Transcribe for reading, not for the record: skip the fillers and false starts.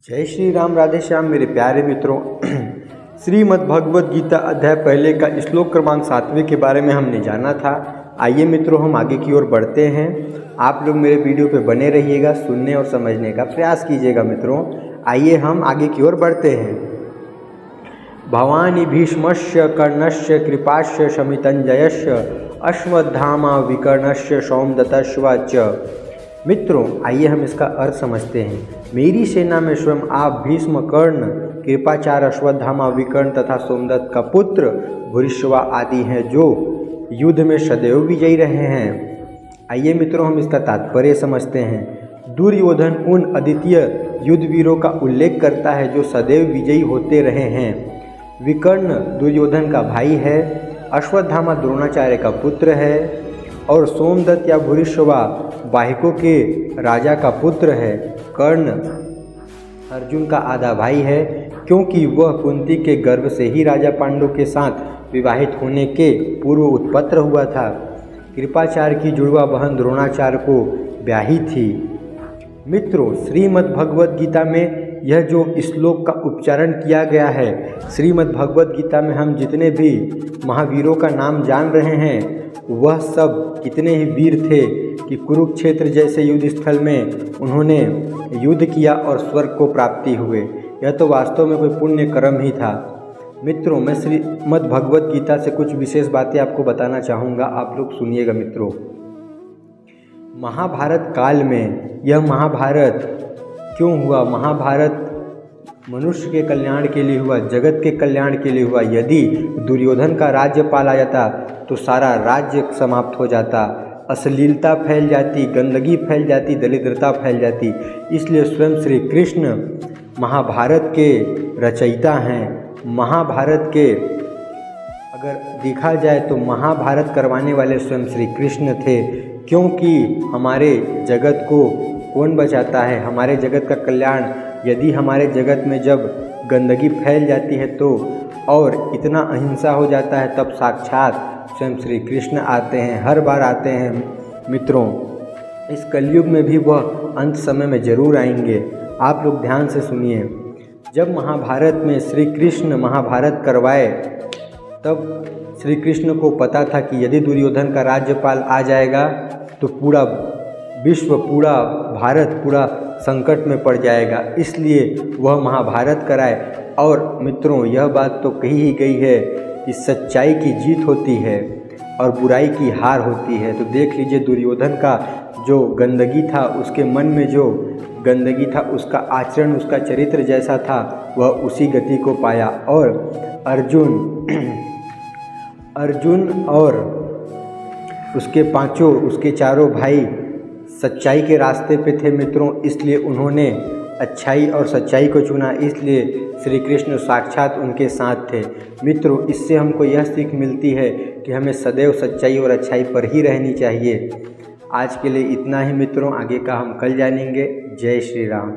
जय श्री राम, राधे श्याम मेरे प्यारे मित्रों। श्रीमद् भगवद गीता अध्याय पहले का श्लोक क्रमांक 7वें के बारे में हमने जाना था। आइए मित्रों, हम आगे की ओर बढ़ते हैं। आप लोग मेरे वीडियो पे बने रहिएगा, सुनने और समझने का प्रयास कीजिएगा मित्रों। आइए हम आगे की ओर बढ़ते हैं। भवानी भीष्मस्य कर्णस्य कृपास्य शमितंजयस्य अश्वत्थामा विकर्णस्य सौमदत्तश्च। मित्रों, आइए हम इसका अर्थ समझते हैं। मेरी सेना में स्वयं आप भीष्म, कर्ण, कृपाचार्य, अश्वत्थामा, विकर्ण तथा सोमदत्त का पुत्र भूरिश्रवा आदि हैं, जो युद्ध में सदैव विजयी रहे हैं। आइए मित्रों, हम इसका तात्पर्य समझते हैं। दुर्योधन उन अद्वितीय युद्धवीरों का उल्लेख करता है जो सदैव विजयी होते रहे हैं। विकर्ण दुर्योधन का भाई है, अश्वत्थामा द्रोणाचार्य का पुत्र है और सोमदत्त या भूरिश्रवा बाहिकों के राजा का पुत्र है। कर्ण अर्जुन का आधा भाई है, क्योंकि वह कुंती के गर्भ से ही राजा पांडु के साथ विवाहित होने के पूर्व उत्पन्न हुआ था। कृपाचार्य की जुड़वा बहन द्रोणाचार्य को ब्याही थी। मित्रों, श्रीमद् भगवद गीता में यह जो श्लोक का उच्चारण किया गया है, श्रीमद् भगवद गीता में हम जितने भी महावीरों का नाम जान रहे हैं, वह सब कितने ही वीर थे कि कुरुक्षेत्र जैसे युद्ध स्थल में उन्होंने युद्ध किया और स्वर्ग को प्राप्ति हुए। यह तो वास्तव में कोई पुण्य कर्म ही था। मित्रों, मैं श्रीमद् भगवद गीता से कुछ विशेष बातें आपको बताना चाहूँगा, आप लोग सुनिएगा मित्रों। महाभारत काल में यह महाभारत क्यों हुआ? महाभारत मनुष्य के कल्याण के लिए हुआ, जगत के कल्याण के लिए हुआ। यदि दुर्योधन का राज्य पाला जाता तो सारा राज्य समाप्त हो जाता, अश्लीलता फैल जाती, गंदगी फैल जाती, दरिद्रता फैल जाती। इसलिए स्वयं श्री कृष्ण महाभारत के रचयिता हैं। महाभारत के अगर देखा जाए तो महाभारत करवाने वाले स्वयं श्री कृष्ण थे, क्योंकि हमारे जगत को कौन बचाता है? हमारे जगत का कल्याण यदि हमारे जगत में जब गंदगी फैल जाती है तो और इतना अहिंसा हो जाता है, तब साक्षात स्वयं श्री कृष्ण आते हैं, हर बार आते हैं। मित्रों, इस कलयुग में भी वह अंत समय में जरूर आएंगे। आप लोग ध्यान से सुनिए। जब महाभारत में श्री कृष्ण महाभारत करवाए, तब श्री कृष्ण को पता था कि यदि दुर्योधन का राज्यपाल आ जाएगा तो पूरा विश्व, पूरा भारत, पूरा संकट में पड़ जाएगा। इसलिए वह महाभारत कराए। और मित्रों, यह बात तो कही ही गई है कि सच्चाई की जीत होती है और बुराई की हार होती है। तो देख लीजिए, दुर्योधन का जो गंदगी था, उसके मन में जो गंदगी था, उसका आचरण, उसका चरित्र जैसा था, वह उसी गति को पाया। और अर्जुन और उसके चारों भाई सच्चाई के रास्ते पे थे मित्रों, इसलिए उन्होंने अच्छाई और सच्चाई को चुना। इसलिए श्री कृष्ण साक्षात उनके साथ थे। मित्रों, इससे हमको यह सीख मिलती है कि हमें सदैव सच्चाई और अच्छाई पर ही रहनी चाहिए। आज के लिए इतना ही मित्रों, आगे का हम कल जानेंगे। जय श्री राम।